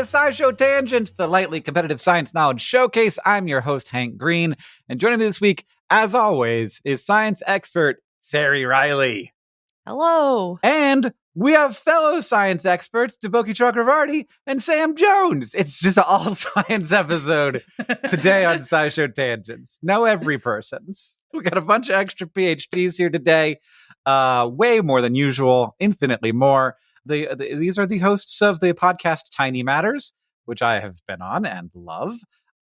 SciShow Tangents, the lightly competitive science knowledge showcase. I'm your host, Hank Green, and joining me this week, as always, is science expert Ceri Riley. Hello. And we have fellow science experts, Deboki Chakravarti and Sam Jones. It's just an all-science episode today on SciShow Tangents. No every person's. We got a bunch of extra PhDs here today. Way more than usual, infinitely more. These are the hosts of the podcast Tiny Matters, which I have been on and love.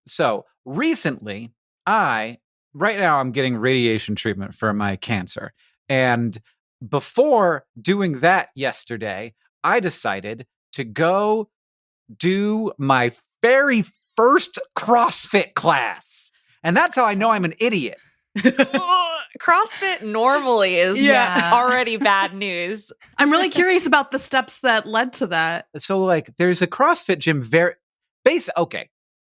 So recently, right now I'm getting radiation treatment for my cancer. And before doing that yesterday, I decided to go do my very first CrossFit class. And that's how I know I'm an idiot. CrossFit normally is already bad news. I'm really curious about the steps that led to that. So, there's a CrossFit gym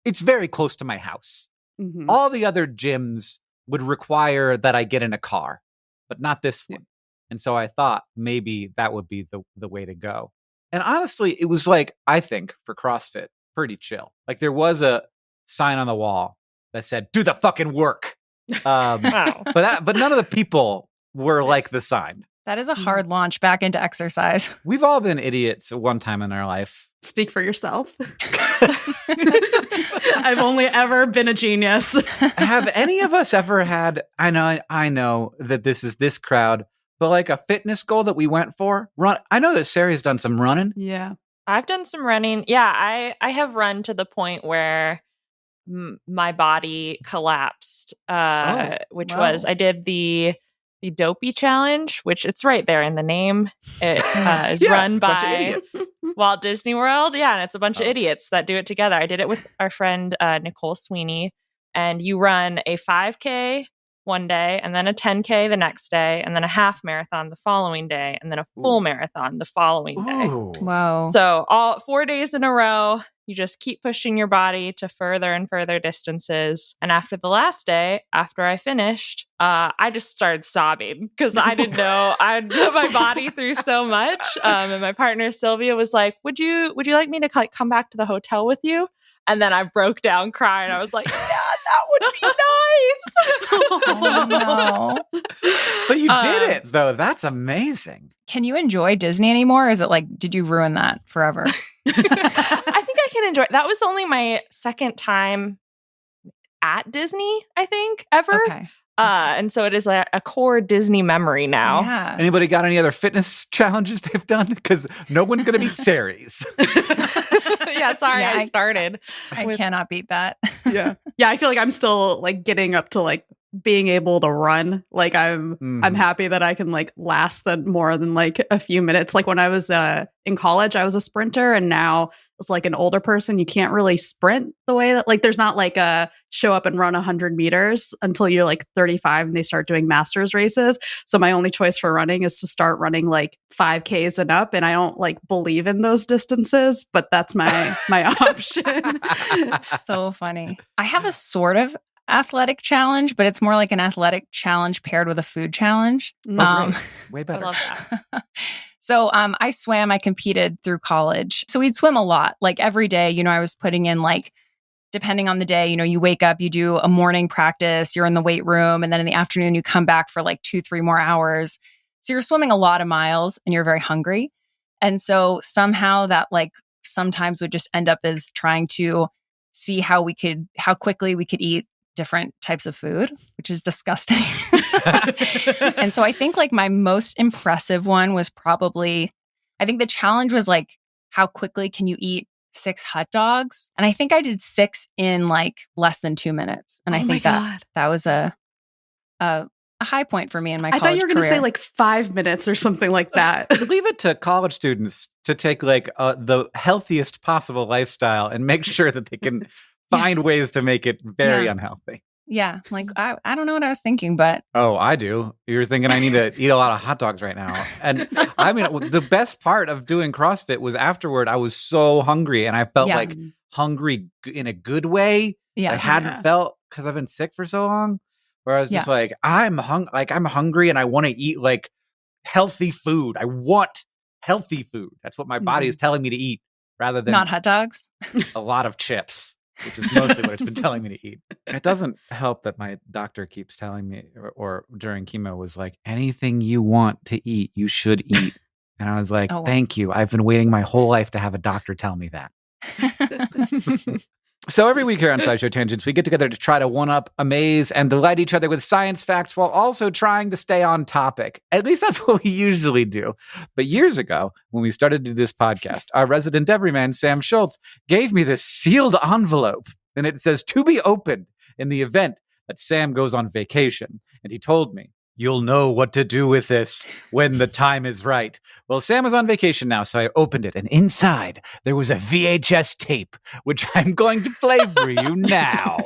it's very close to my house. Mm-hmm. All the other gyms would require that I get in a car, but not this one. And so I thought maybe that would be the way to go. And honestly, it was I think for CrossFit, pretty chill. There was a sign on the wall that said, "Do the fucking work." But none of the people were like the sign. That is a hard launch back into exercise. We've all been idiots at one time in our life. Speak for yourself. I've only ever been a genius. Have any of us ever had, I know that this is this crowd, but a fitness goal that we went for? Run. I know that Ceri's done some running. Yeah. I've done some running. Yeah, I have run to the point where my body collapsed, which was, I did the Dopey Challenge, which it's right there in the name. It is run by Walt Disney World. Yeah, and it's a bunch of idiots that do it together. I did it with our friend Nicole Sweeney, and you run a 5K one day, and then a 10K the next day, and then a half marathon the following day, and then a full marathon the following day. Wow. So all 4 days in a row, you just keep pushing your body to further and further distances. And after the last day, after I finished, I just started sobbing because I didn't know I'd put my body through so much. And my partner Sylvia was like, "Would you like me to come back to the hotel with you?" And then I broke down crying. I was like, "Yeah, that would be nice." Oh, no. But you did it, though. That's amazing. Can you enjoy Disney anymore? Or is it did you ruin that forever? I think I can enjoy it. That was only my second time at Disney, I think, ever. Okay. And so it is a core Disney memory now. Yeah. Anybody got any other fitness challenges they've done? Because no one's going to beat Ceri's. Yeah, sorry, Yeah, I started. I cannot beat that. Yeah. I feel like I'm still getting up to being able to run. I'm happy that I can last more than a few minutes. When I was in college, I was a sprinter, and now as an older person, you can't really sprint the way that there's not a show up and run 100 meters until you're 35 and they start doing masters races. So my only choice for running is to start running 5Ks and up, and I don't believe in those distances, but that's my option. So funny. I have a sort of athletic challenge, but it's more like an athletic challenge paired with a food challenge. Way better. I love that. So I swam, I competed through college. So we'd swim a lot, every day, I was putting in depending on the day, you wake up, you do a morning practice, you're in the weight room, and then in the afternoon, you come back for 2-3 more hours. So you're swimming a lot of miles and you're very hungry. And so somehow that sometimes would just end up as trying to see how quickly we could eat different types of food, which is disgusting. And so I think my most impressive one was probably, I think the challenge was how quickly can you eat 6 hot dogs? And I think I did 6 in less than 2 minutes. And I think that was a high point for me in my college career. I thought you were going to say 5 minutes or something like that. Leave it to college students to take the healthiest possible lifestyle and make sure that they can find ways to make it very unhealthy. Yeah. I don't know what I was thinking, but. Oh, I do. You're thinking I need to eat a lot of hot dogs right now. And I mean, the best part of doing CrossFit was afterward, I was so hungry and I felt hungry in a good way. Yeah. I hadn't felt because I've been sick for so long. Where I was just I'm hungry and I want to eat healthy food. I want healthy food. That's what my body is telling me to eat. rather than Not hot dogs. a lot of chips, which is mostly what it's been telling me to eat. It doesn't help that my doctor keeps telling me, or during chemo was like, anything you want to eat, you should eat. And I was like, thank you. I've been waiting my whole life to have a doctor tell me that. So every week here on SciShow Tangents, we get together to try to one-up, amaze, and delight each other with science facts while also trying to stay on topic. At least that's what we usually do. But years ago, when we started to do this podcast, our resident everyman, Sam Schultz, gave me this sealed envelope. And it says, to be opened in the event that Sam goes on vacation. And he told me, you'll know what to do with this when the time is right. Well, Sam was on vacation now, so I opened it. And inside, there was a VHS tape, which I'm going to play for you now.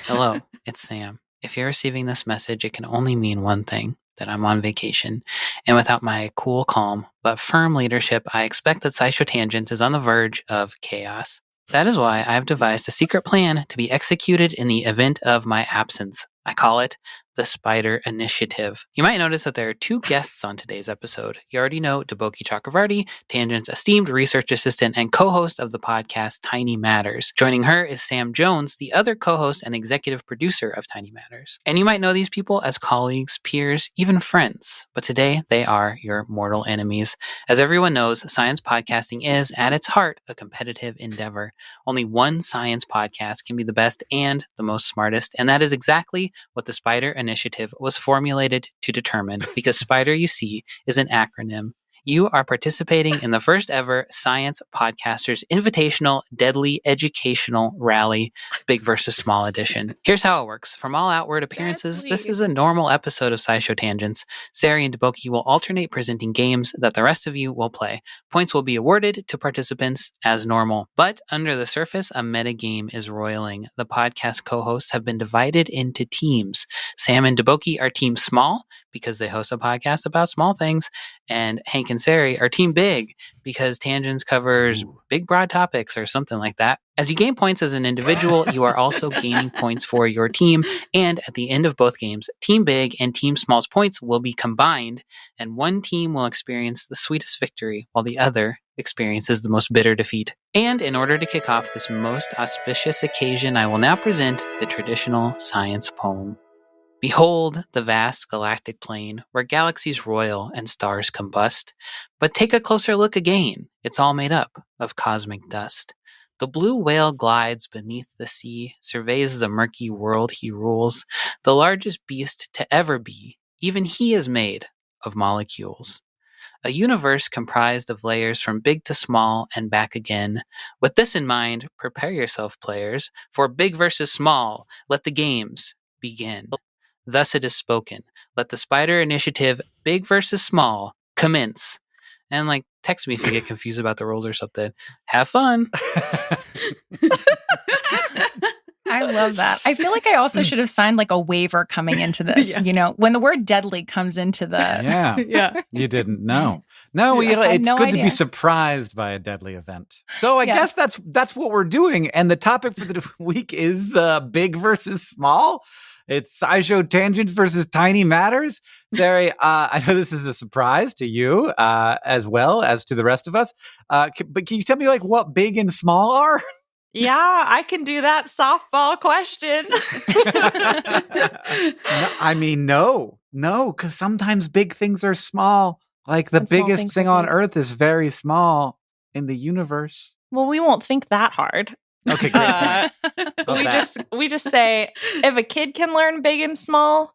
Hello, it's Sam. If you're receiving this message, it can only mean one thing, that I'm on vacation. And without my cool, calm, but firm leadership, I expect that SciShow Tangent is on the verge of chaos. That is why I've devised a secret plan to be executed in the event of my absence. I call it the Spider Initiative. You might notice that there are two guests on today's episode. You already know Deboki Chakravarti, Tangent's esteemed research assistant and co-host of the podcast Tiny Matters. Joining her is Sam Jones, the other co-host and executive producer of Tiny Matters. And you might know these people as colleagues, peers, even friends. But today, they are your mortal enemies. As everyone knows, science podcasting is, at its heart, a competitive endeavor. Only one science podcast can be the best and the most smartest, and that is exactly what the Spider Initiative was formulated to determine, because SPIDER, you see, is an acronym. You are participating in the first ever Science Podcasters Invitational Deadly Educational Rally, Big versus Small Edition. Here's how it works. From all outward appearances, this is a normal episode of SciShow Tangents. Ceri and Deboki will alternate presenting games that the rest of you will play. Points will be awarded to participants as normal. But under the surface, a metagame is roiling. The podcast co-hosts have been divided into teams. Sam and Deboki are Team Small because they host a podcast about small things, and Hank and Ceri are Team Big because Tangents covers big, broad topics or something like that. As you gain points as an individual, you are also gaining points for your team. And at the end of both games, Team Big and Team Small's points will be combined, and one team will experience the sweetest victory while the other experiences the most bitter defeat. And in order to kick off this most auspicious occasion, I will now present the traditional science poem. Behold the vast galactic plain where galaxies roil and stars combust. But take a closer look again. It's all made up of cosmic dust. The blue whale glides beneath the sea, surveys the murky world he rules, the largest beast to ever be. Even he is made of molecules. A universe comprised of layers from big to small and back again. With this in mind, prepare yourself, players, for big versus small. Let the games begin. Thus it is spoken. Let the Spider Initiative, big versus small, commence. And text me if you get confused about the rules or something. Have fun. I love that. I feel like I also should have signed a waiver coming into this. Yeah. You know, when the word deadly comes into the... Yeah. You didn't know. No, it's good to be surprised by a deadly event. So I guess that's what we're doing. And the topic for the week is big versus small. It's SciShow Tangents versus Tiny Matters. Ceri, I know this is a surprise to you as well as to the rest of us. But can you tell me what big and small are? Yeah, I can do that softball question. No, because sometimes big things are small. The biggest thing on Earth is very small in the universe. Well, we won't think that hard. Okay, great. We just say if a kid can learn big and small,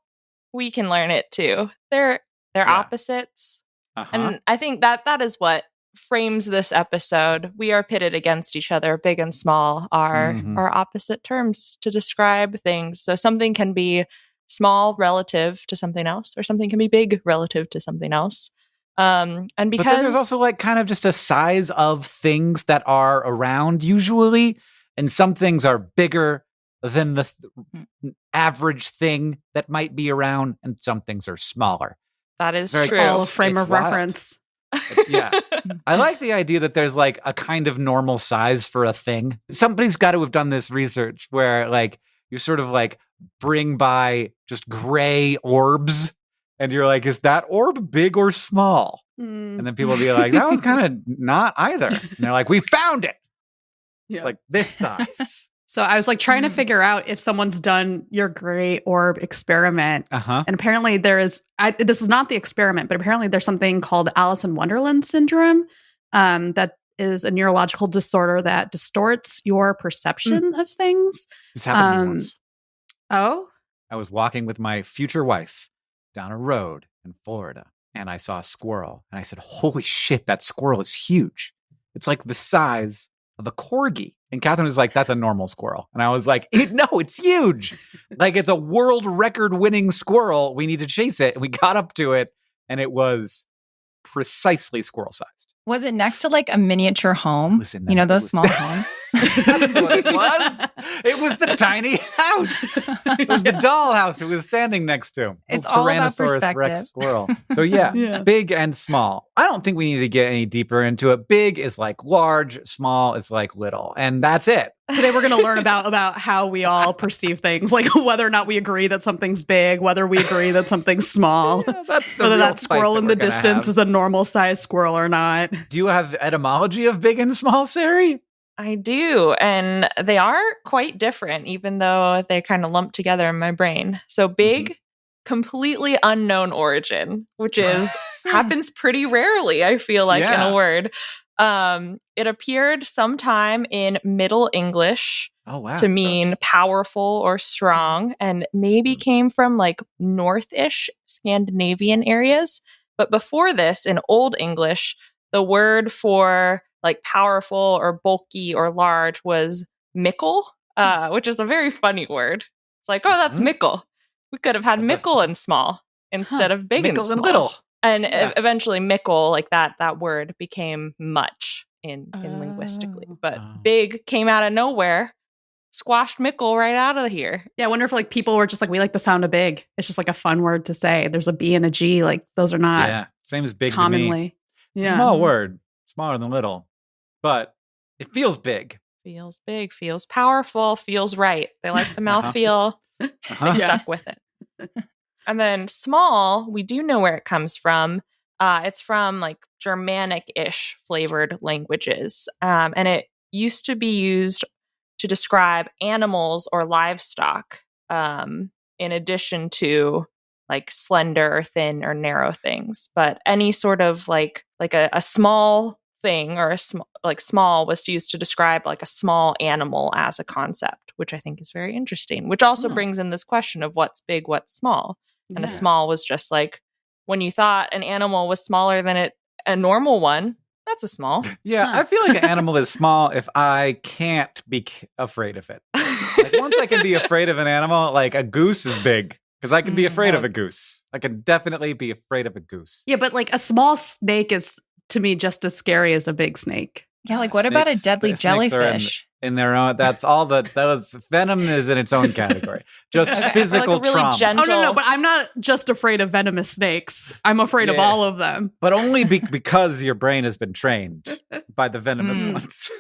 we can learn it too. They're opposites, and I think that is what frames this episode. We are pitted against each other. Big and small are opposite terms to describe things. So something can be small relative to something else, or something can be big relative to something else. And because but then there's also kind of just a size of things that are around usually. And some things are bigger than the average thing that might be around, and some things are smaller. That is true. All frame of reference. Yeah. I like the idea that there's a kind of normal size for a thing. Somebody's got to have done this research where you sort of bring by just gray orbs, and you're is that orb big or small? And then people will be that one's kind of not either. And they're we found it. Yeah. Like this size. So I was like trying to figure out if someone's done your gray orb experiment. Uh-huh. And apparently this is not the experiment, but apparently there's something called Alice in Wonderland syndrome that is a neurological disorder that distorts your perception of things. This happened to me once. Oh? I was walking with my future wife down a road in Florida, and I saw a squirrel. And I said, holy shit, that squirrel is huge. It's like the size of a corgi. And Catherine was like, that's a normal squirrel. And I was like, no, it's huge. Like, it's a world record winning squirrel. We need to chase it. And we got up to it, and it was precisely squirrel sized. Was it next to like a miniature home? Listen, You know, it those was- small homes? That's what it was. It was the tiny house. It was the dollhouse it was standing next to. It's Little all about Tyrannosaurus Rex perspective. squirrel. So yeah, Yeah. big and small. I don't think we need to get any deeper into it. Big is like large, small is like little, and that's it. Today we're going to learn about how we all perceive things, like whether or not we agree that something's big, whether we agree that something's small, Yeah, that's the whether real that fight squirrel that in we're the gonna distance have. is a normal sized squirrel or not. Do you have etymology of big and small, Ceri? I do. And they are quite different, even though they kind of lump together in my brain. So big, completely unknown origin, which is happens pretty rarely, I feel like, in Yeah. a word. It appeared sometime in Middle English Oh wow. to mean powerful or strong, and maybe came from like north-ish Scandinavian areas. But before this, in Old English, the word for like powerful or bulky or large was mickle, which is a very funny word. It's like, oh, that's mickle. We could have had mickle and small instead of big Mickle and small. and little. And Yeah. eventually mickle, like that word became much in linguistically. Oh. But Oh. big came out of nowhere, squashed mickle right out of here. Yeah, I wonder if like people were just like, we like the sound of big. It's just like a fun word to say. There's a B and a G. Like those are not Yeah. Same as big to me. commonly. It's Yeah. a small word, smaller than little, but it feels big. Feels big, feels powerful, feels right. They like the mouthfeel. Uh-huh. They Yeah. stuck with it. And then small, we do know where it comes from. It's from like Germanic-ish flavored languages. And it used to be used to describe animals or livestock, in addition to like slender or thin or narrow things. But any sort of like a small thing or small was used to describe like a small animal as a concept, which I think is very interesting, which also Oh. brings in this question of what's big, what's small. And a Yeah. small was just like when you thought an animal was smaller than a normal one, that's a small. Yeah, Huh. I feel like an animal is small if I can't be afraid of it. Like once I can be afraid of an animal, like a goose is big because I can be afraid of a goose. I can definitely be afraid of a goose. Yeah, but like a small snake is to me just as scary as a big snake. Yeah, like what about a Snakes- deadly snakes are jellyfish? In their own, that's all those venom is in its own category. Just Okay, physical like a really trauma. gentle- Oh no, but I'm not just afraid of venomous snakes. I'm afraid of Yeah. all of them. But only because your brain has been trained by the venomous Mm. ones.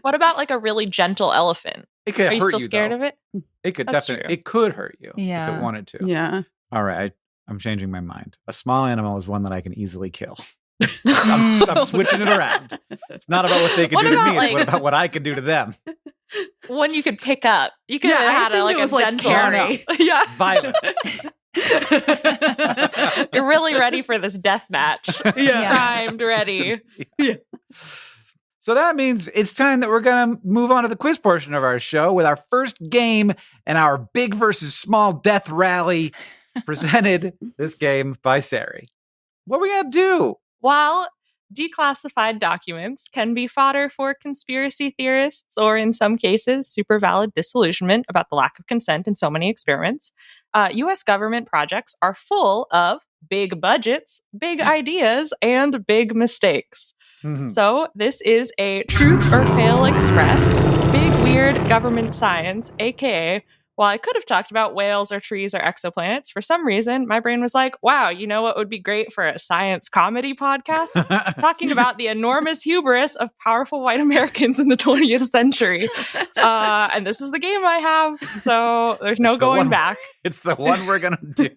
What about like a really gentle elephant? It could Are you hurt still you, scared though. of it? It could That's definitely. true. It could hurt you if Yeah. it wanted to. Yeah. All right, I'm changing my mind. A small animal is one that I can easily kill. Mm. I'm switching it around. It's not about what they can What do to about, me. It's like- about what I can do to them. One you could pick up. You could Yeah, I have had assumed like it a was, like, gentle. carry. Yeah. Violence. You're really ready for this death match. Yeah. Primed, ready. So that means it's time that we're going to move on to the quiz portion of our show with our first game and our big versus small death rally presented this game by Ceri. What are we going to do? While declassified documents can be fodder for conspiracy theorists or, in some cases, super valid disillusionment about the lack of consent in so many experiments, U.S. government projects are full of big budgets, big ideas, and big mistakes. So this is a truth or fail express, big weird government science, aka while I could have talked about whales or trees or exoplanets, for some reason my brain was like, wow, you know what would be great for a science comedy podcast? Talking about the enormous hubris of powerful white Americans in the 20th century. And this is the game I have, so there's no It's the going one- back. It's the one we're going to do.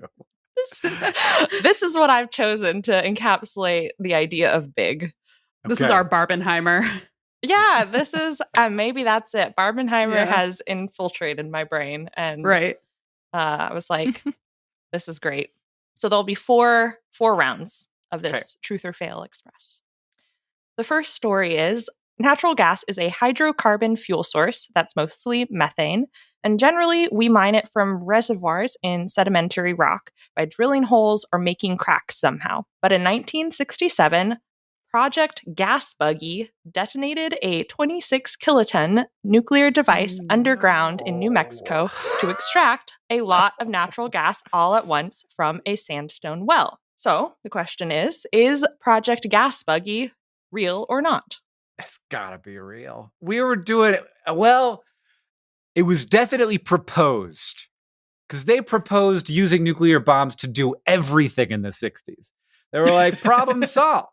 This is what I've chosen to encapsulate the idea of big. This is Okay. our Barbenheimer. Yeah, this is maybe that's it. Barbenheimer Yeah. has infiltrated my brain, and Right. I was like, "This is great." So there'll be four rounds of this Okay. Truth or Fail Express. The first story is natural gas is a hydrocarbon fuel source that's mostly methane, and generally we mine it from reservoirs in sedimentary rock by drilling holes or making cracks somehow. But in 1967, Project Gas Buggy detonated a 26 kiloton nuclear device underground in New Mexico to extract a lot of natural gas all at once from a sandstone well. So the question is Project Gas Buggy real or not? It's gotta be real. We were doing it. Well, it was definitely proposed because they proposed using nuclear bombs to do everything in the 60s. They were like, problem solved.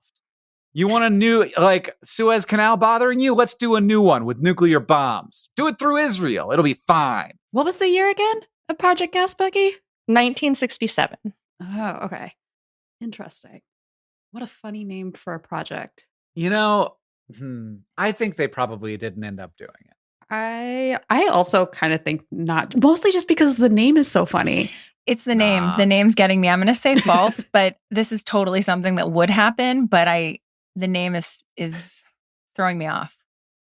You want a new, like, Suez Canal bothering you? Let's do a new one with nuclear bombs. Do it through Israel. It'll be fine. What was the year again of Project Gas Buggy? 1967. Oh, okay. Interesting. What a funny name for a project. You know, I think they probably didn't end up doing it. I also kind of think not, mostly just because the name is so funny. It's the name. The name's getting me. I'm going to say false, but this is totally something that would happen. But the name is throwing me off.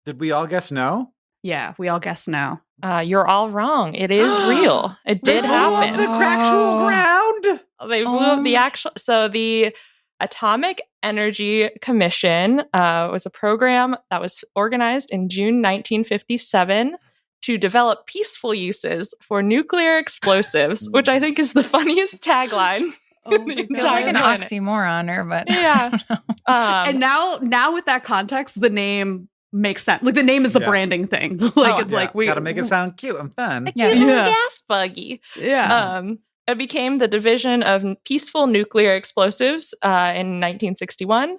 Did we all guess no? Yeah, we all guess no. You're all wrong. It is real. It did happen. The actual ground. They blew up the actual. So the Atomic Energy Commission was a program that was organized in June 1957 to develop peaceful uses for nuclear explosives, which I think is the funniest tagline. It feels like an oxymoron, but yeah. And now with that context, the name makes sense. Like the name is a branding thing. Like we gotta make it sound cute and fun. Gas buggy. Yeah. It became the Division of Peaceful Nuclear Explosives in 1961.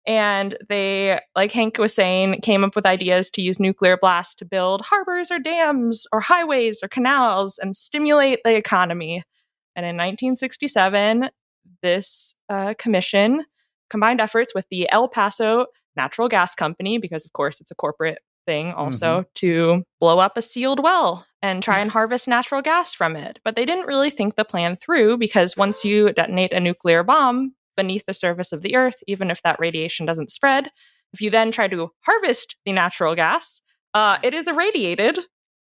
And they, like Hank was saying, came up with ideas to use nuclear blasts to build harbors or dams or highways or canals and stimulate the economy. And in 1967, this commission combined efforts with the El Paso Natural Gas Company, because of course it's a corporate thing also, to blow up a sealed well and try and harvest natural gas from it. But they didn't really think the plan through, because once you detonate a nuclear bomb beneath the surface of the earth, even if that radiation doesn't spread, if you then try to harvest the natural gas, it is irradiated.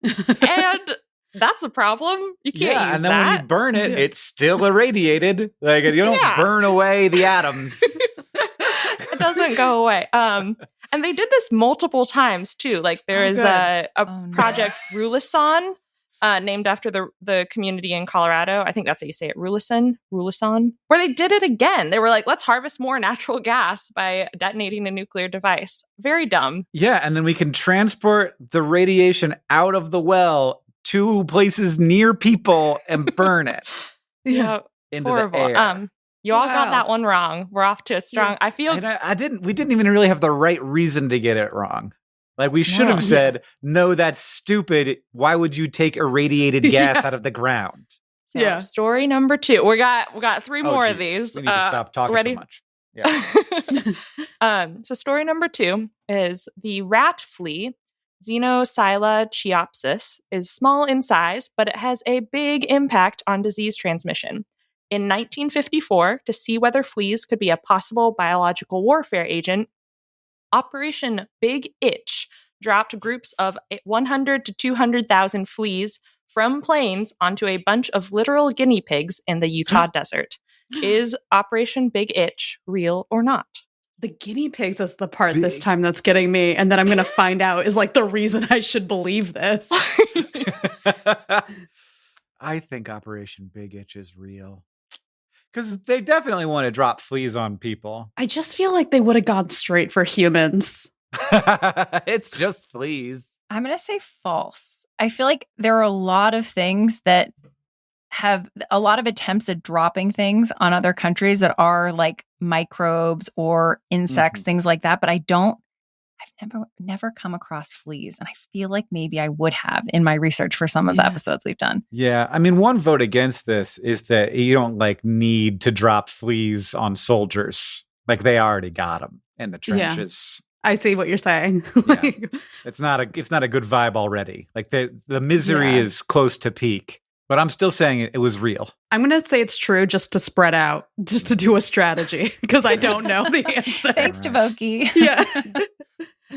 And that's a problem. You can't use that. And then when you burn it, it's still irradiated. Like, you don't burn away the atoms. It doesn't go away. And they did this multiple times too. Like there is a Project Rulison, named after the community in Colorado. I think that's how you say it, Rulison, where they did it again. They were like, let's harvest more natural gas by detonating a nuclear device. Very dumb. Yeah, and then we can transport the radiation out of the well to places near people and burn it. Into horrible. the air. You all got that one wrong. We're off to a strong. I feel we didn't even really have the right reason to get it wrong. Like we should have said, no, that's stupid. Why would you take irradiated gas out of the ground? So, story number 2. We got 3 more of these. We need to stop talking so much. Yeah. So story number 2 is the rat flea, Xenosylla chiopsis, is small in size, but it has a big impact on disease transmission. In 1954, to see whether fleas could be a possible biological warfare agent, Operation Big Itch dropped groups of 100 to 200,000 fleas from planes onto a bunch of literal guinea pigs in the Utah desert. Is Operation Big Itch real or not? The guinea pigs is the part this time that's getting me, and that I'm going to find out is like the reason I should believe this. I think Operation Big Itch is real. Because they definitely want to drop fleas on people. I just feel like they would have gone straight for humans. It's just fleas. I'm going to say false. I feel like there are a lot of things that have a lot of attempts at dropping things on other countries that are like microbes or insects, things like that. But I've never come across fleas. And I feel like maybe I would have in my research for some of the episodes we've done. Yeah. I mean, one vote against this is that you don't like need to drop fleas on soldiers. Like they already got them in the trenches. I see what you're saying. Yeah. It's not a good vibe already. Like the misery is close to peak. But I'm still saying it was real. I'm going to say it's true just to spread out, just to do a strategy, because I don't know the answer. Thanks, Deboki. Yeah.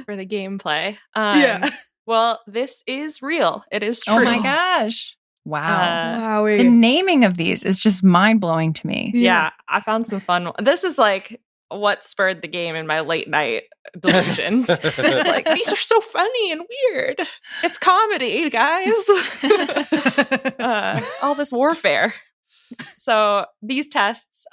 For the gameplay. Yeah. Well, this is real. It is true. Oh my gosh. Wow. Wowie. The naming of these is just mind-blowing to me. Yeah, I found some fun. This is like what spurred the game in my late night delusions. It's like, these are so funny and weird. It's comedy, guys. All this warfare. So these tests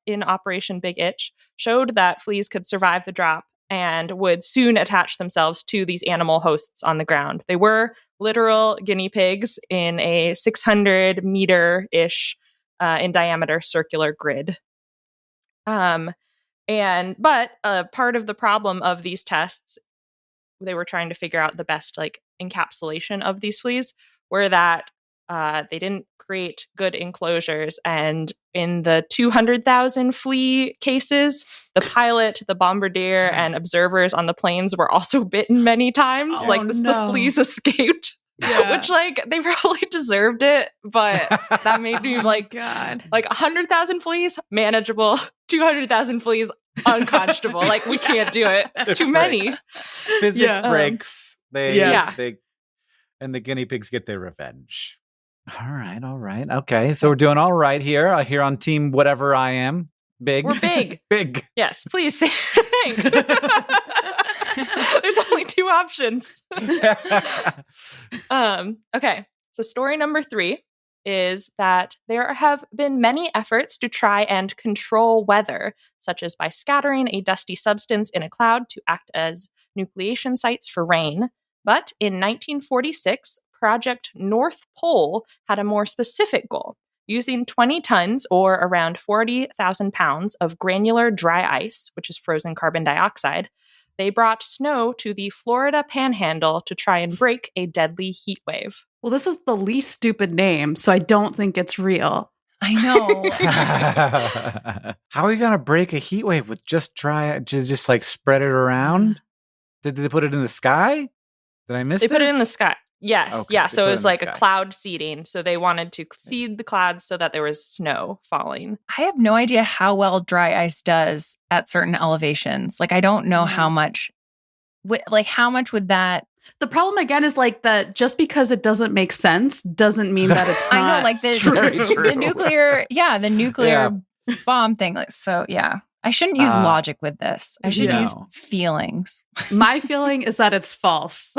in Operation Big Itch showed that fleas could survive the drop and would soon attach themselves to these animal hosts on the ground. They were literal guinea pigs in a 600-meter-ish in diameter circular grid. But part of the problem of these tests, they were trying to figure out the best like encapsulation of these fleas, were that they didn't create good enclosures. And in the 200,000 flea cases, the pilot, the bombardier, and observers on the planes were also bitten many times. The fleas escaped. Yeah. Which, like, they probably deserved it, but that made me like, God. like 100,000 fleas, manageable. 200,000 fleas, unconscionable. Like, we can't do it. Too many. Physics breaks. Yeah. And the guinea pigs get their revenge. All right. Okay, so we're doing all right here. Here on team whatever I am. Big. We're big. Big. Yes, please say Hank. There's only two options. Okay, so story number 3 is that there have been many efforts to try and control weather, such as by scattering a dusty substance in a cloud to act as nucleation sites for rain. But in 1946, Project North Pole had a more specific goal. Using 20 tons or around 40,000 pounds of granular dry ice, which is frozen carbon dioxide, they brought snow to the Florida Panhandle to try and break a deadly heat wave. Well, this is the least stupid name, so I don't think it's real. I know. How are you going to break a heat wave with just just like spread it around? Did they put it in the sky? Did I miss They this? put it in the sky. Yes. Okay, Yeah. they So put it it was in the like a sky. cloud seeding. So they wanted to seed the clouds so that there was snow falling. I have no idea how well dry ice does at certain elevations. Like, I don't know how much, how much would that? The problem again is like that just because it doesn't make sense doesn't mean that it's not. I know, like Very true. the nuclear bomb thing. Like, so yeah, I shouldn't use logic with this. I should use feelings. My feeling is that it's false.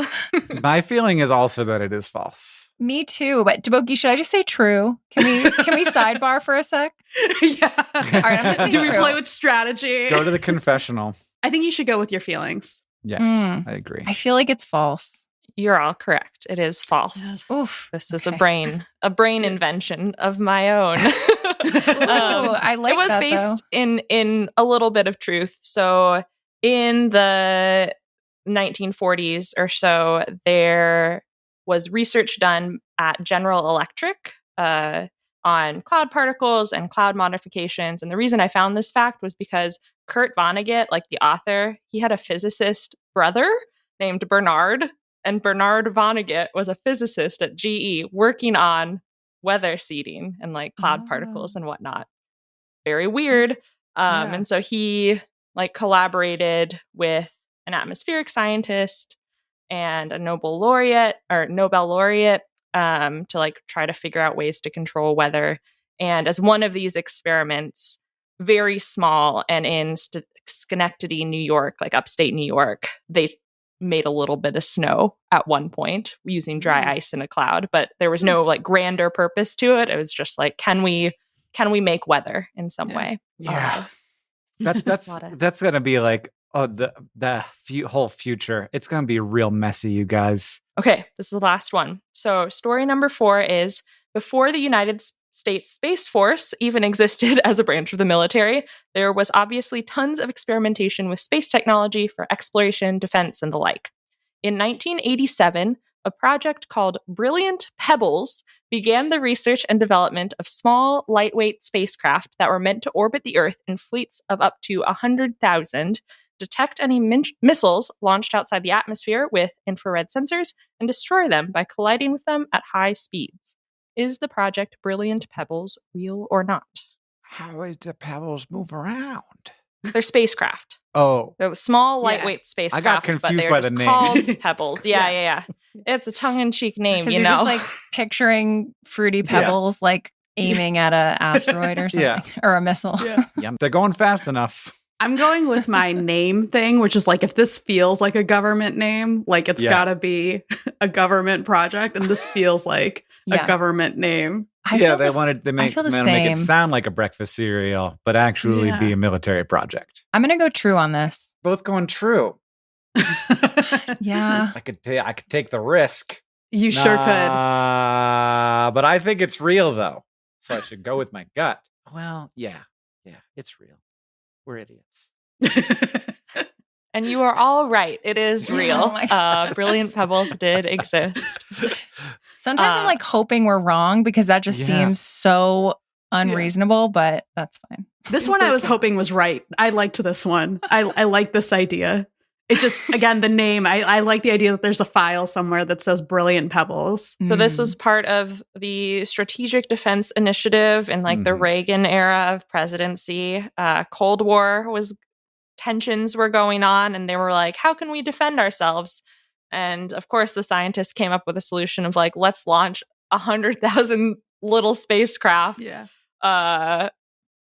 My feeling is also that it is false. Me too. But Deboki, should I just say true? Can we sidebar for a sec? Yeah. All right, I'm gonna say Do we true. play with strategy? Go to the confessional. I think you should go with your feelings. Yes, I agree. I feel like it's false. You're all correct. It is false. Yes. Oof. This is Okay. a brain invention of my own. Ooh, I like it was that, based in a little bit of truth. So in the 1940s or so, there was research done at General Electric on cloud particles and cloud modifications. And the reason I found this fact was because Kurt Vonnegut, like the author, he had a physicist brother named Bernard. And Bernard Vonnegut was a physicist at GE working on weather seeding and like cloud particles and whatnot. Very weird. And so he like collaborated with an atmospheric scientist and a Nobel laureate to like try to figure out ways to control weather. And as one of these experiments, very small and in Schenectady, New York, like upstate New York, they made a little bit of snow at one point using dry ice in a cloud, but there was no like grander purpose to it. It was just like, can we make weather in some way? Yeah. That's going to be like the whole future. It's going to be real messy, you guys. Okay, this is the last one. So story number 4 is before the United States Space Force even existed as a branch of the military, there was obviously tons of experimentation with space technology for exploration, defense, and the like. In 1987, a project called Brilliant Pebbles began the research and development of small, lightweight spacecraft that were meant to orbit the Earth in fleets of up to 100,000, detect any missiles launched outside the atmosphere with infrared sensors and destroy them by colliding with them at high speeds. Is the project Brilliant Pebbles real or not? How do the pebbles move around? They're spacecraft. Oh, They're small, Yeah. lightweight spacecraft. I got but confused they're by just the name. called Pebbles. Yeah. It's a tongue-in-cheek name, Because you you're know. just like picturing fruity Yeah. pebbles like aiming at an asteroid or something Yeah. or a missile. Yeah. yeah, they're going fast enough. I'm going with my name thing, which is like if this feels like a government name, like it's Yeah. gotta be a government project, and this feels like Yeah. a government name. I yeah, feel they this- wanted to I make, feel the make same. it sound like a breakfast cereal, but actually be Yeah. a military project. I'm gonna go true on this. Both going true. Yeah. I could take the risk. You sure could. But I think it's real though, so I should go with my gut. Well, yeah, it's real. We're idiots. And you are all right. It is real. Oh my God. Brilliant Pebbles did exist. Sometimes I'm like hoping we're wrong because that just Yeah. seems so unreasonable, but that's fine. This one I was hoping was right. I liked this one. I like this idea. It just, again, the name, I like the idea that there's a file somewhere that says Brilliant Pebbles. So this Mm. was part of the Strategic Defense Initiative in like the Mhm. Reagan era of presidency. Cold War tensions were going on, and they were like, how can we defend ourselves? And of course, the scientists came up with a solution of like, let's launch 100,000 little spacecraft. Yeah.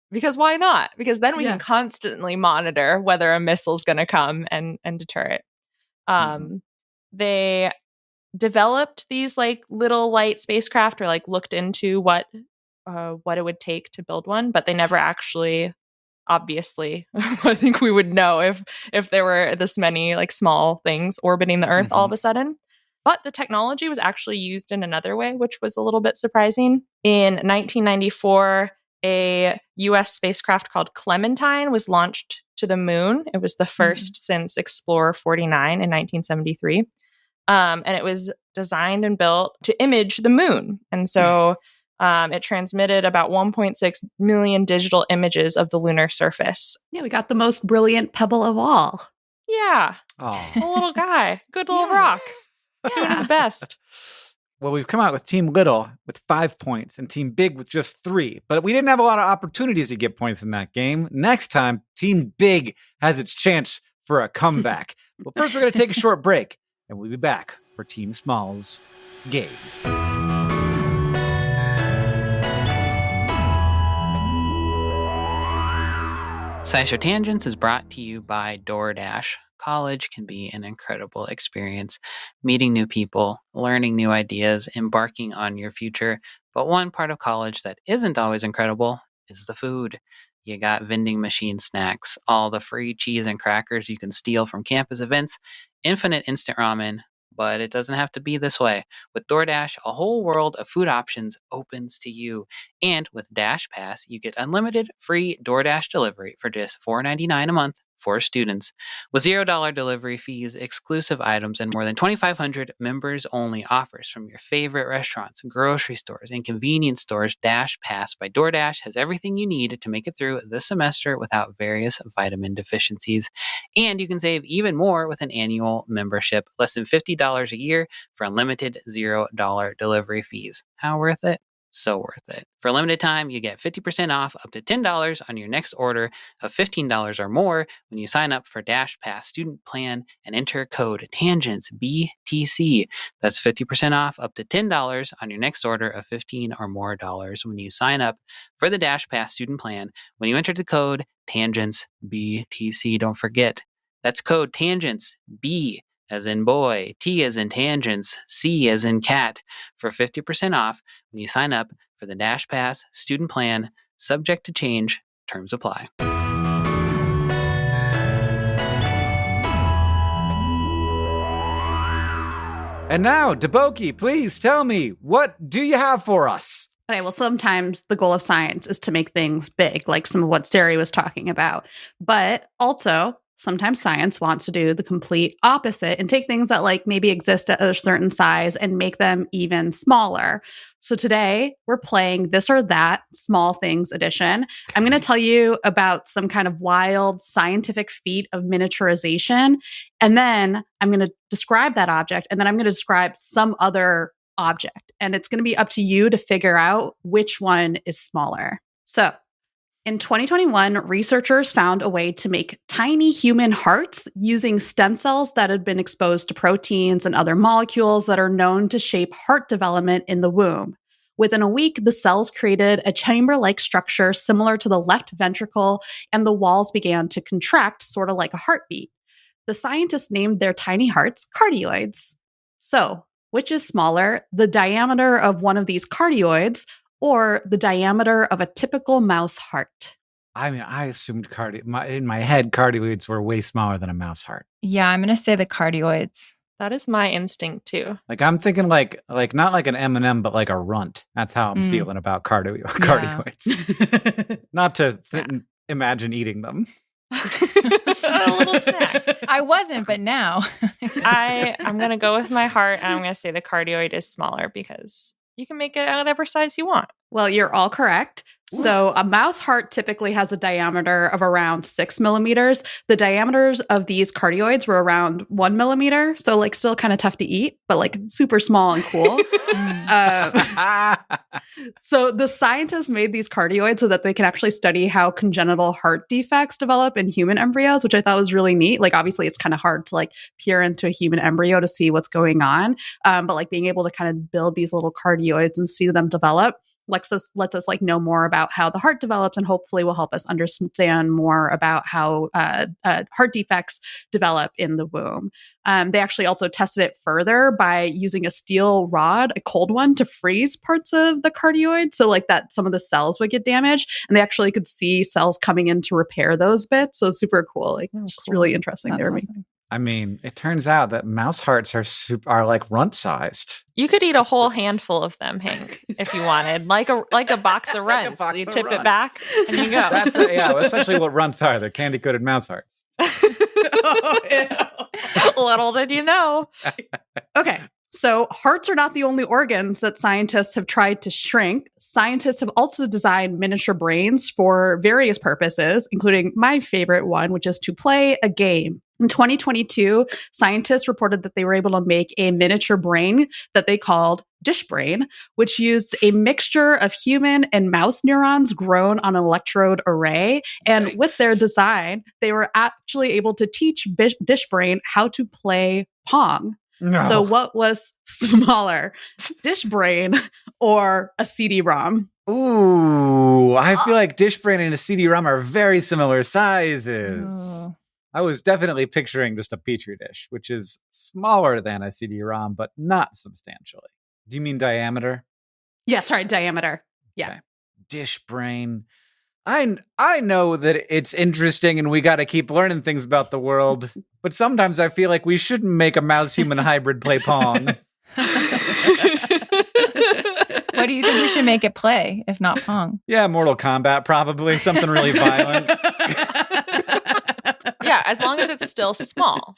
Because why not? Because then we Yeah. can constantly monitor whether a missile's going to come and deter it. They developed these like little light spacecraft, or like looked into what it would take to build one, but they never actually. Obviously, I think we would know if there were this many like small things orbiting the Earth all of a sudden. But the technology was actually used in another way, which was a little bit surprising. In 1994, a U.S. spacecraft called Clementine was launched to the moon. It was the first since Explorer 49 in 1973. And it was designed and built to image the moon. And so it transmitted about 1.6 million digital images of the lunar surface. Yeah, we got the most brilliant pebble of all. Yeah, Oh. a little guy. Good little rock. Doing his best. Well, we've come out with Team Little with 5 points and Team Big with just 3, but we didn't have a lot of opportunities to get points in that game. Next time, Team Big has its chance for a comeback. But first, we're going to take a short break, and we'll be back for Team Small's game. SciShow Tangents is brought to you by DoorDash. College can be an incredible experience, meeting new people, learning new ideas, embarking on your future. But one part of college that isn't always incredible is the food. You got vending machine snacks, all the free cheese and crackers you can steal from campus events, infinite instant ramen. But it doesn't have to be this way. With DoorDash, a whole world of food options opens to you. And with Dash Pass, you get unlimited free DoorDash delivery for just $4.99 a month for students. With $0 delivery fees, exclusive items, and more than 2,500 members-only offers from your favorite restaurants, grocery stores, and convenience stores, Dash Pass by DoorDash has everything you need to make it through this semester without various vitamin deficiencies. And you can save even more with an annual membership, less than $50 a year for unlimited $0 delivery fees. How worth it? So worth it. For a limited time, you get 50% off up to $10 on your next order of $15 or more when you sign up for Dash Pass Student Plan and enter code TANGENTS BTC. That's 50% off up to $10 on your next order of $15 or more dollars when you sign up for the Dash Pass Student Plan when you enter the code TANGENTS BTC. Don't forget, that's code TANGENTS B as in boy, T as in tangents, C as in cat, for 50% off when you sign up for the Dash Pass Student Plan, subject to change, terms apply. And now, Deboki, please tell me, what do you have for us? Okay, well, sometimes the goal of science is to make things big, like some of what Ceri was talking about. But also, sometimes science wants to do the complete opposite and take things that like maybe exist at a certain size and make them even smaller. So today we're playing This or That Small Things Edition. I'm going to tell you about some kind of wild scientific feat of miniaturization. And then I'm going to describe that object. And then I'm going to describe some other object. And it's going to be up to you to figure out which one is smaller. So in 2021, researchers found a way to make tiny human hearts using stem cells that had been exposed to proteins and other molecules that are known to shape heart development in the womb. Within a week, the cells created a chamber-like structure similar to the left ventricle, and the walls began to contract, sort of like a heartbeat. The scientists named their tiny hearts cardioids. So, which is smaller, the diameter of one of these cardioids or the diameter of a typical mouse heart? I mean, I assumed in my head, cardioids were way smaller than a mouse heart. Yeah, I'm going to say the cardioids. That is my instinct too. Like I'm thinking like not like an M&M, but like a runt. That's how I'm feeling about cardioids. Not to imagine eating them. A little snack. I wasn't, but now. I'm going to go with my heart, and I'm going to say the cardioid is smaller because you can make it whatever size you want. Well, you're all correct. So a mouse heart typically has a diameter of around 6 millimeters. The diameters of these cardioids were around 1 millimeter. So like still kind of tough to eat, but like super small and cool. So the scientists made these cardioids so that they can actually study how congenital heart defects develop in human embryos, which I thought was really neat. Like obviously it's kind of hard to like peer into a human embryo to see what's going on. But like being able to kind of build these little cardioids and see them develop lets us like know more about how the heart develops, and hopefully will help us understand more about how heart defects develop in the womb. They actually also tested it further by using a steel rod, a cold one, to freeze parts of the cardioid, so like that some of the cells would get damaged, and they actually could see cells coming in to repair those bits. So super cool, like just really interesting. That's They were awesome. I mean, it turns out that mouse hearts are like runt sized. You could eat a whole handful of them, Hank, if you wanted, like a box of runts. box You of tip it runts. back, and you go. That's essentially what runts are. They're candy coated mouse hearts. Little did you know. Okay. So hearts are not the only organs that scientists have tried to shrink. Scientists have also designed miniature brains for various purposes, including my favorite one, which is to play a game. In 2022, scientists reported that they were able to make a miniature brain that they called Dish Brain, which used a mixture of human and mouse neurons grown on an electrode array. And with their design, they were actually able to teach Dish Brain how to play Pong. No. So what was smaller, Dish Brain or a CD-ROM? Ooh, I feel like Dish Brain and a CD-ROM are very similar sizes. Ooh. I was definitely picturing just a Petri dish, which is smaller than a CD-ROM, but not substantially. Do you mean diameter? Yeah, sorry, diameter. Yeah. Okay. Dish Brain. I know that it's interesting and we got to keep learning things about the world, but sometimes I feel like we shouldn't make a mouse-human hybrid play Pong. What do you think we should make it play, if not Pong? Yeah, Mortal Kombat, probably. Something really violent. Yeah, as long as it's still small,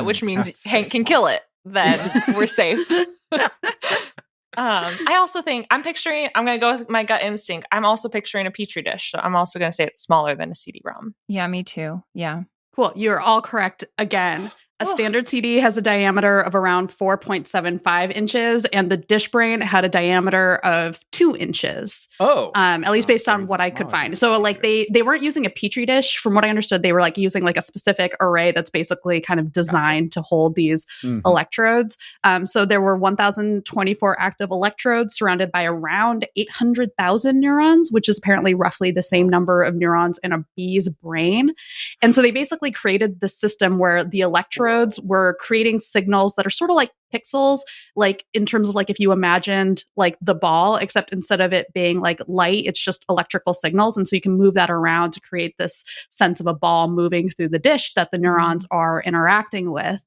which means Hank can kill it, then we're safe. I also think I'm going to go with my gut instinct. I'm also picturing a Petri dish. So I'm also going to say it's smaller than a CD-ROM. Yeah, me too. Yeah. Cool. You're all correct again. A standard CD has a diameter of around 4.75 inches, and the Dish Brain had a diameter of 2 inches. Oh. At least based on what I could find. So like they weren't using a Petri dish. From what I understood, they were like using like a specific array that's basically kind of designed to hold these electrodes. So there were 1,024 active electrodes surrounded by around 800,000 neurons, which is apparently roughly the same number of neurons in a bee's brain. And so they basically created the system where the electrodes were creating signals that are sort of like pixels, like in terms of like if you imagined like the ball, except instead of it being like light, it's just electrical signals. And so you can move that around to create this sense of a ball moving through the dish that the neurons are interacting with.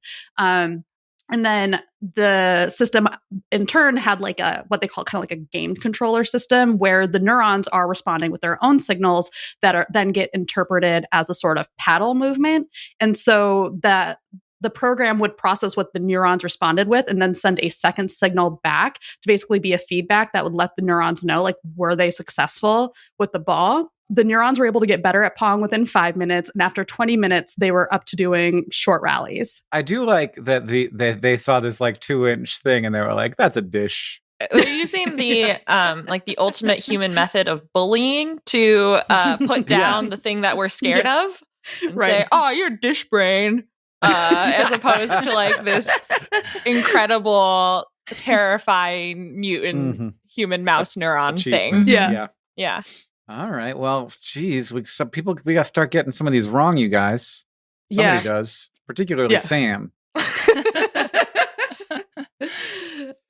And then the system in turn had like what they call kind of like a game controller system where the neurons are responding with their own signals that are then get interpreted as a sort of paddle movement. And so that the program would process what the neurons responded with and then send a second signal back to basically be a feedback that would let the neurons know, like, were they successful with the ball? The neurons were able to get better at Pong within 5 minutes. And after 20 minutes, they were up to doing short rallies. I do like that they saw this like 2-inch thing and they were like, that's a dish. They're using the like the ultimate human method of bullying to put down the thing that we're scared of and say, oh, you're dish brain. As opposed to like this incredible, terrifying mutant human mouse neuron thing. Yeah. All right. Well, geez, we got to start getting some of these wrong, you guys. Somebody does, particularly Sam.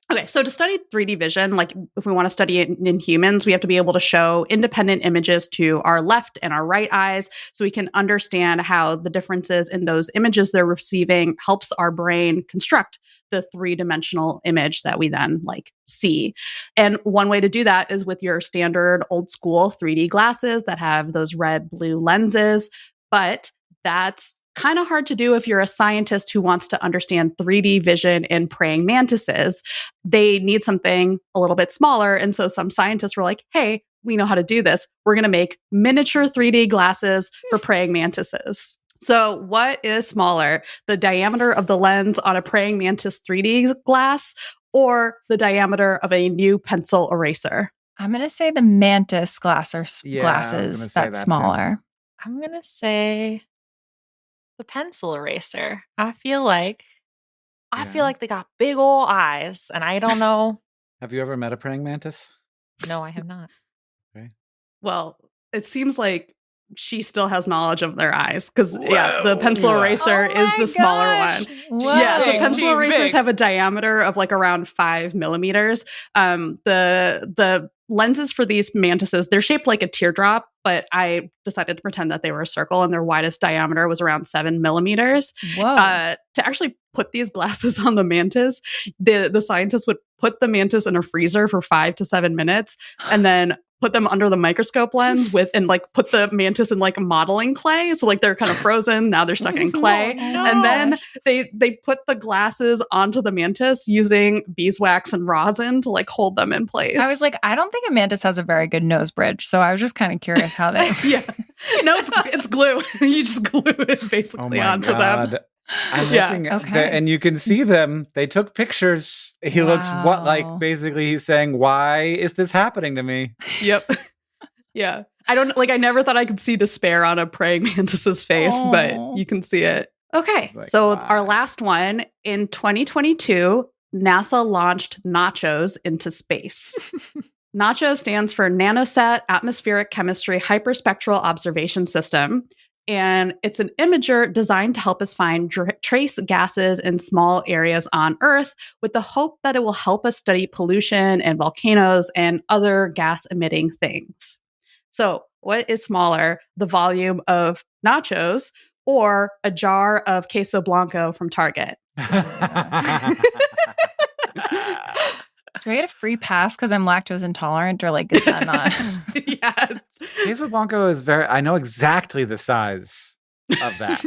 Okay, so to study 3D vision, like if we want to study it in humans, we have to be able to show independent images to our left and our right eyes so we can understand how the differences in those images they're receiving helps our brain construct the 3-dimensional image that we then like see. And one way to do that is with your standard old school 3D glasses that have those red-blue lenses, but that's kind of hard to do if you're a scientist who wants to understand 3D vision in praying mantises. They need something a little bit smaller. And so some scientists were like, hey, we know how to do this. We're going to make miniature 3D glasses for praying mantises. So what is smaller, the diameter of the lens on a praying mantis 3D glass or the diameter of a new pencil eraser? I'm going to say the mantis glasses that's smaller. Too. I'm going to say the pencil eraser. I feel like they got big old eyes, and I don't know. Have you ever met a praying mantis? No, I have not. Okay. Well, it seems like she still has knowledge of their eyes because the pencil eraser is the smaller one. Whoa. Yeah, so pencil erasers have a diameter of like around 5 millimeters. The lenses for these mantises, they're shaped like a teardrop, but I decided to pretend that they were a circle and their widest diameter was around 7 millimeters. Whoa. To actually put these glasses on the mantis, the scientists would put the mantis in a freezer for 5 to 7 minutes and then put them under the microscope lens and like put the mantis in like modeling clay. So like they're kind of frozen. Now they're stuck in clay. No. And then they put the glasses onto the mantis using beeswax and rosin to like hold them in place. I was like, I don't think a mantis has a very good nose bridge. So I was just kind of curious how they... No, it's glue. You just glue it basically onto them. I'm looking at and you can see them. They took pictures. He looks basically he's saying, why is this happening to me? Yep. Yeah. I never thought I could see despair on a praying mantis's face, but you can see it. Okay. So our last one in 2022, NASA launched nachos into space. NACHO stands for Nanosat Atmospheric Chemistry Hyperspectral Observation System. And it's an imager designed to help us find trace gases in small areas on Earth with the hope that it will help us study pollution and volcanoes and other gas-emitting things. So what is smaller, the volume of nachos or a jar of queso blanco from Target? Do I get a free pass because I'm lactose intolerant, or like is that not? Yeah, queso blanco is I know exactly the size of that.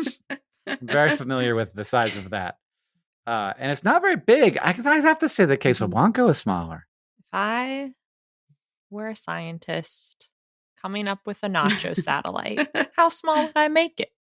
I'm very familiar with the size of that, and it's not very big. I have to say that queso blanco is smaller. If I were a scientist coming up with a nacho satellite, how small would I make it?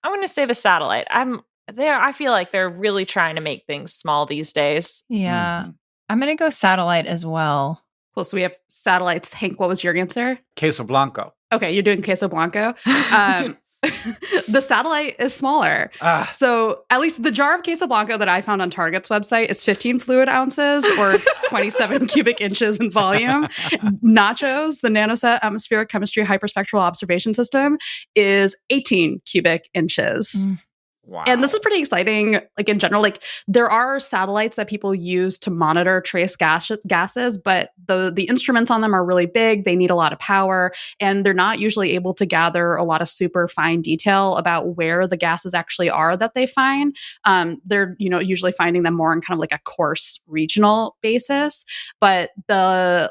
I'm going to say the satellite. I feel like they're really trying to make things small these days. Yeah. I'm going to go satellite as well. Cool. So we have satellites. Hank, what was your answer? Queso blanco. Okay, you're doing queso blanco. The satellite is smaller. So at least the jar of queso blanco that I found on Target's website is 15 fluid ounces or 27 cubic inches in volume. Nachos, the Nanosat Atmospheric Chemistry Hyperspectral Observation System, is 18 cubic inches. Wow. And this is pretty exciting, like in general. Like there are satellites that people use to monitor trace gases, but the instruments on them are really big. They need a lot of power, and they're not usually able to gather a lot of super fine detail about where the gases actually are that they find. They're usually finding them more on kind of like a coarse regional basis. But the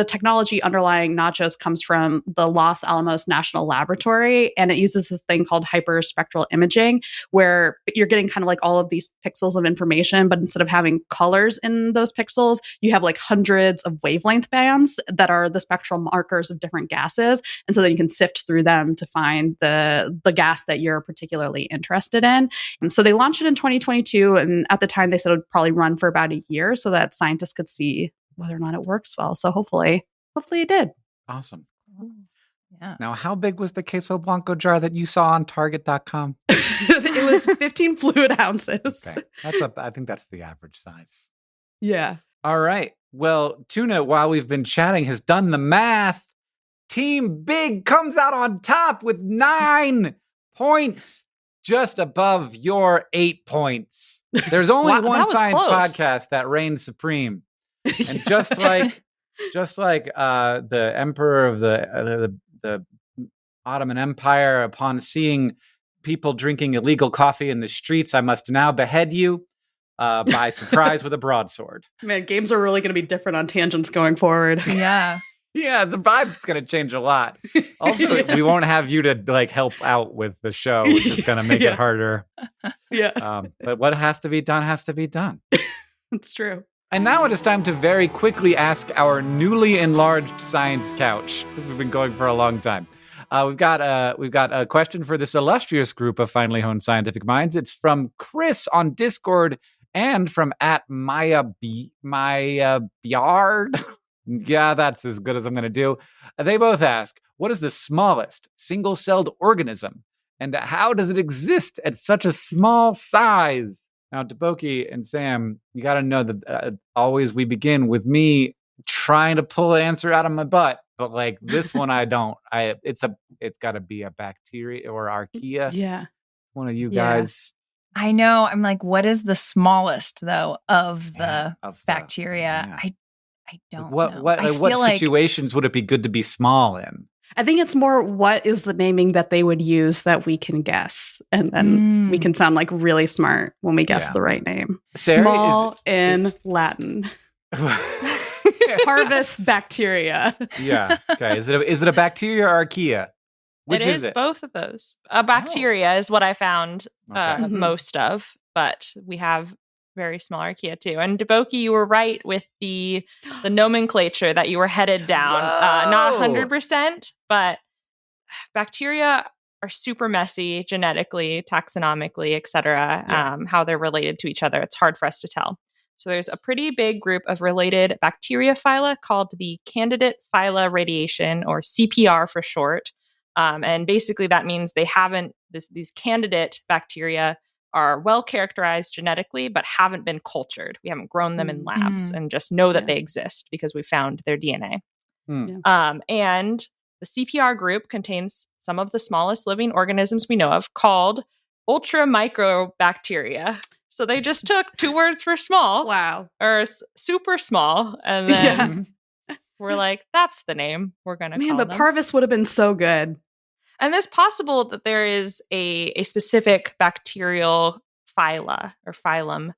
technology underlying NACHOS comes from the Los Alamos National Laboratory, and it uses this thing called hyperspectral imaging, where you're getting kind of like all of these pixels of information, but instead of having colors in those pixels, you have like hundreds of wavelength bands that are the spectral markers of different gases. And so then you can sift through them to find the gas that you're particularly interested in. And so they launched it in 2022. And at the time, they said it would probably run for about a year so that scientists could see whether or not it works well. So hopefully it did. Awesome. Yeah. Now, how big was the queso blanco jar that you saw on Target.com? It was 15 fluid ounces. Okay. I think that's the average size. Yeah. All right. Well, Tuna, while we've been chatting, has done the math. Team Big comes out on top with 9 points, just above your 8 points. There's only Wow, one that was science close. podcast that reigns supreme. And just like the emperor of the Ottoman Empire, upon seeing people drinking illegal coffee in the streets, I must now behead you by surprise with a broadsword. Man, games are really going to be different on tangents going forward. Yeah. Yeah, the vibe's going to change a lot. Also, we won't have you to like help out with the show, which is going to make it harder. Yeah, But what has to be done has to be done. it's true. And now it is time to very quickly ask our newly enlarged science couch, because we've been going for a long time. We've got a question for this illustrious group of finely honed scientific minds. It's from Chris on Discord and from Maya Biard. Yeah, that's as good as I'm going to do. They both ask, what is the smallest single-celled organism, and how does it exist at such a small size? Now, Deboki and Sam, you got to know that always we begin with me trying to pull an answer out of my butt, but like this one, I don't. It's got to be a bacteria or archaea. Yeah. One of you guys. I know. I'm like, what is the smallest though of the bacteria? I don't know. What situations would it be good to be small in? I think it's more what is the naming that they would use that we can guess. And then we can sound like really smart when we guess the right name. Ceri, Small in Latin. Harvest bacteria. Yeah. Okay. Is it a bacteria or archaea? Which it is both of those. A bacteria is what I found most of, but we have very small archaea too. And Deboki, you were right with the nomenclature that you were headed down. Not 100%, but bacteria are super messy genetically, taxonomically, etc. How they're related to each other. It's hard for us to tell. So there's a pretty big group of related bacteria phyla called the candidate phyla radiation, or CPR for short. And basically that means these candidate bacteria are well characterized genetically, but haven't been cultured. We haven't grown them in labs and just know that they exist because we found their DNA. And the CPR group contains some of the smallest living organisms we know of, called ultramicrobacteria. So they just took 2 words for small, or super small, and then we're like, that's the name we're going to call them. Parvis would have been so good. And it's possible that there is a specific bacterial phyla or phylum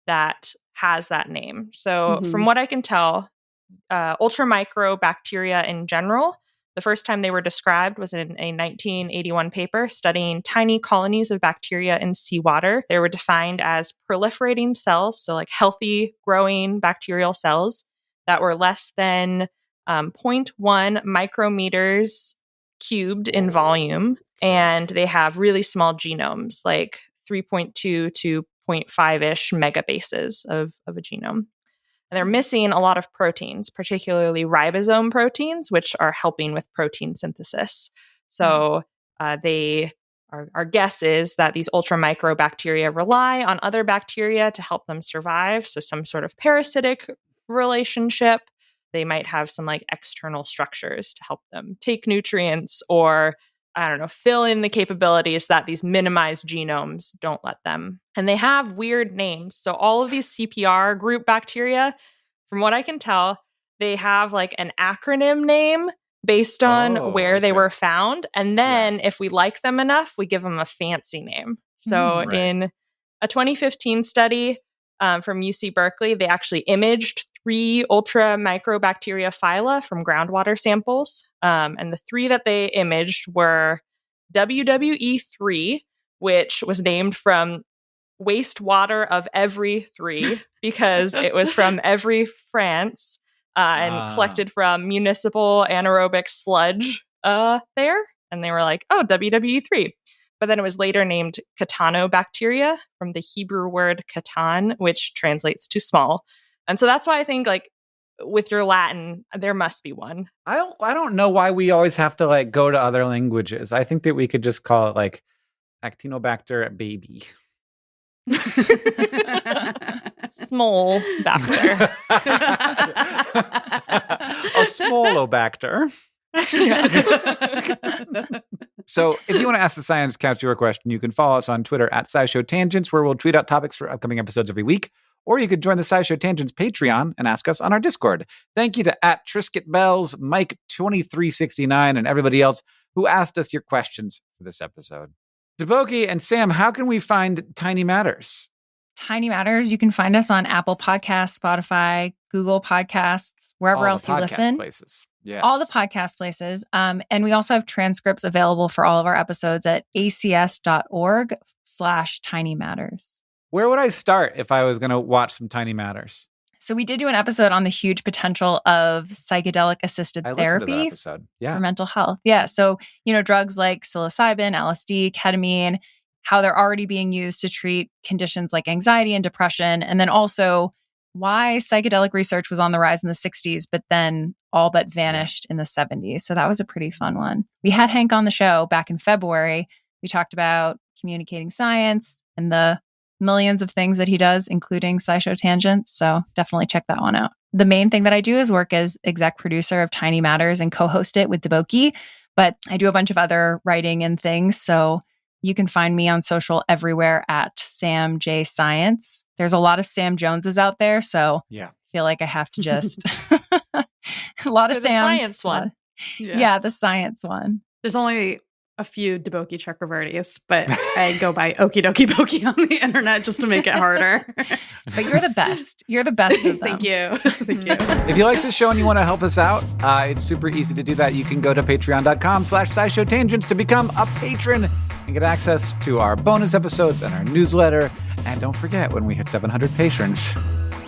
that has that name. So from what I can tell, ultramicrobacteria in general, the first time they were described was in a 1981 paper studying tiny colonies of bacteria in seawater. They were defined as proliferating cells, so like healthy growing bacterial cells that were less than 0.1 micrometers cubed in volume, and they have really small genomes, like 3.2 to 0.5-ish megabases of a genome. And they're missing a lot of proteins, particularly ribosome proteins, which are helping with protein synthesis. So our guess is that these ultramicrobacteria rely on other bacteria to help them survive. So some sort of parasitic relationship. They might have some like external structures to help them take nutrients or I don't know, fill in the capabilities that these minimized genomes don't let them. And they have weird names. So all of these CPR group bacteria, from what I can tell, they have like an acronym name based on where they were found. And then if we like them enough, we give them a fancy name. So in a 2015 study from UC Berkeley, they actually imaged 3 ultra microbacteria phyla from groundwater samples. And the 3 that they imaged were WWE3, which was named from wastewater of every 3 because it was from every France and collected from municipal anaerobic sludge there. And they were like, oh, WWE3. But then it was later named Catanobacteria from the Hebrew word katan, which translates to small. And so that's why I think, like, with your Latin, there must be one. I don't know why we always have to like go to other languages. I think that we could just call it like Actinobacter baby. Small bacter. A smallobacter. So if you want to ask the Science Couch your question, you can follow us on Twitter at SciShow Tangents, where we'll tweet out topics for upcoming episodes every week. Or you could join the SciShow Tangents Patreon and ask us on our Discord. Thank you to at Trisket Bells, Mike2369, and everybody else who asked us your questions for this episode. Deboki and Sam, how can we find Tiny Matters? Tiny Matters, you can find us on Apple Podcasts, Spotify, Google Podcasts, wherever else you listen. Places. Yes. All the podcast places. And we also have transcripts available for all of our episodes at acs.org/Tiny Matters. Where would I start if I was going to watch some Tiny Matters? So we did do an episode on the huge potential of psychedelic-assisted I listened to that therapy episode. Yeah. for mental health. Yeah. So, drugs like psilocybin, LSD, ketamine, how they're already being used to treat conditions like anxiety and depression. And then also why psychedelic research was on the rise in the 60s, but then all but vanished in the 70s. So that was a pretty fun one. We had Hank on the show back in February. We talked about communicating science and the millions of things that he does, including SciShow Tangents. So definitely check that one out. The main thing that I do is work as exec producer of Tiny Matters and co-host it with Deboki, but I do a bunch of other writing and things. So you can find me on social everywhere at Sam J Science. There's a lot of Sam Joneses out there, so I feel like I have to just a lot of Sam's. The science one. Yeah, the science one. There's only a few Deboki Chakravartis, but I go by Okie Dokie Boki on the internet just to make it harder. But you're the best. You're the best of them. Thank you. Thank you. If you like this show and you want to help us out, it's super easy to do that. You can go to patreon.com/SciShow Tangents to become a patron and get access to our bonus episodes and our newsletter. And don't forget, when we hit 700 patrons,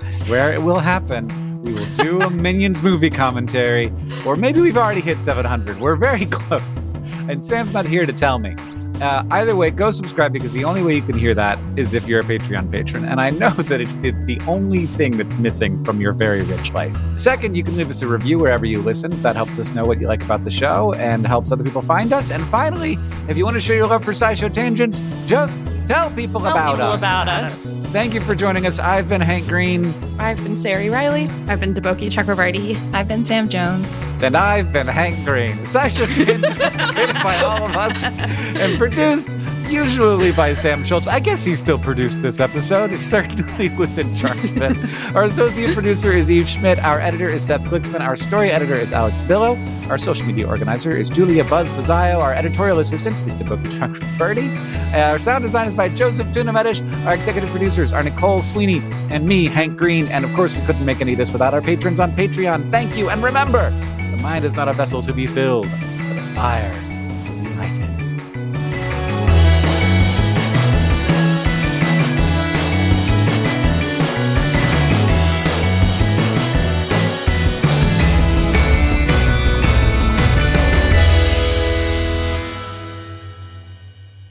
I swear it will happen, we will do a Minions movie commentary. Or maybe we've already hit 700. We're very close. And Sam's not here to tell me. Either way, go subscribe, because the only way you can hear that is if you're a Patreon patron. And I know that it's the only thing that's missing from your very rich life. Second, you can leave us a review wherever you listen. That helps us know what you like about the show and helps other people find us. And finally, if you want to show your love for SciShow Tangents, just tell people about us. Thank you for joining us. I've been Hank Green. I've been Ceri Riley. I've been Deboki Chakravarti. I've been Sam Jones. And I've been Hank Green. SciShow Tangents is created by all of us and produced usually by Sam Schultz. I guess he still produced this episode. He certainly was in charge of it. Our associate producer is Eve Schmidt. Our editor is Seth Glicksman. Our story editor is Alex Billow. Our social media organizer is Julia Buzz Bazzaio. Our editorial assistant is Deboki Chakravarti. Our sound design is by Joseph Tunamedish. Our executive producers are Nicole Sweeney and me, Hank Green. And of course, we couldn't make any of this without our patrons on Patreon. Thank you. And remember, the mind is not a vessel to be filled, but a fire to be lighted.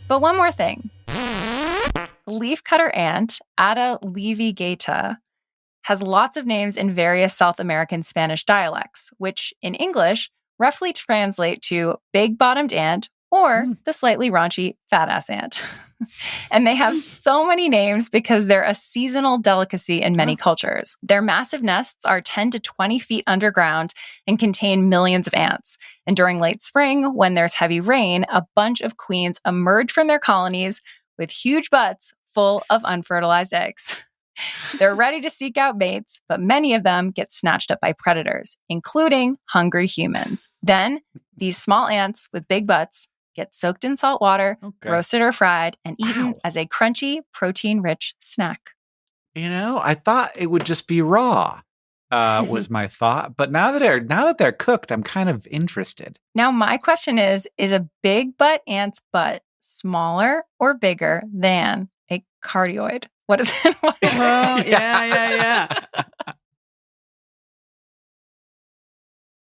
But one more thing. The leafcutter ant, Atta levigata, has lots of names in various South American Spanish dialects, which in English roughly translate to big-bottomed ant or the slightly raunchy fat ass ant. And they have so many names because they're a seasonal delicacy in many cultures. Their massive nests are 10 to 20 feet underground and contain millions of ants. And during late spring, when there's heavy rain, a bunch of queens emerge from their colonies with huge butts full of unfertilized eggs. They're ready to seek out mates, but many of them get snatched up by predators, including hungry humans. Then, these small ants with big butts get soaked in salt water, roasted or fried, and eaten as a crunchy, protein-rich snack. I thought it would just be raw, was my thought. But now that they're cooked, I'm kind of interested. Now, my question is a big butt ant's butt smaller or bigger than a cardioid? What is it? Oh, yeah.